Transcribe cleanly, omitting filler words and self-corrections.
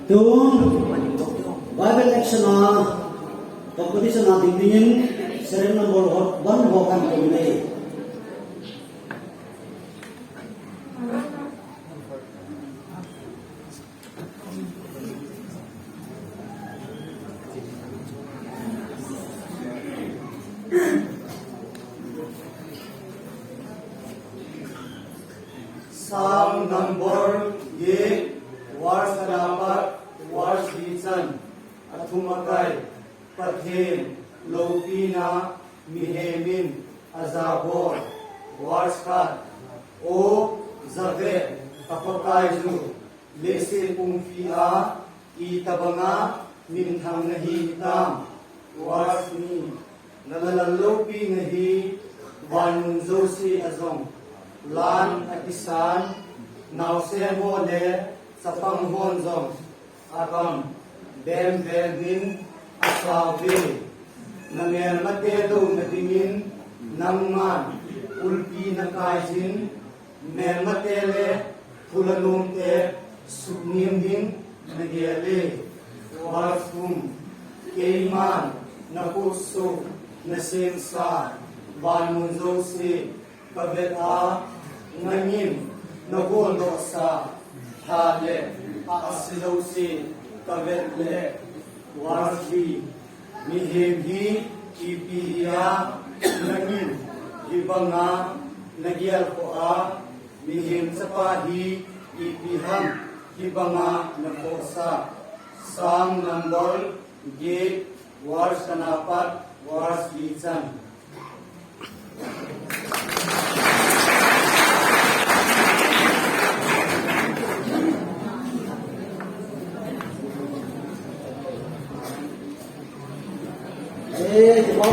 Tung Bible lection na competition na tingtingin serial number 1 hokan kami. Psalm number 8, verse 4, verse 10, at humakay, pathin, lopina, mihemin, azabor, verse 4, o zave, kapakayzu, lesin umfia, itabanga, minthang nahi itam, verse ni, nalalalopi nahi, vanunzosi azong, lan at isan, nausen mo le sa panghon zong, akam, dem din asabi, na mer matedo na tingin, nangman, ulpi na kaisin, mer matele, pulanong te, sugnim din, nagyele, warasum, kaiman, na puso, na sensa, banunzo si, kabeta, ngayim, nagondo sa hale, aasilaw si kabetle, warfi, mihimhi, ipiya, ngayim, ibanga, nagyal ko mihim sa pahi, ipiham, ibanga, nakosa, Psalm number 8, verse 4, verse 10. Di ba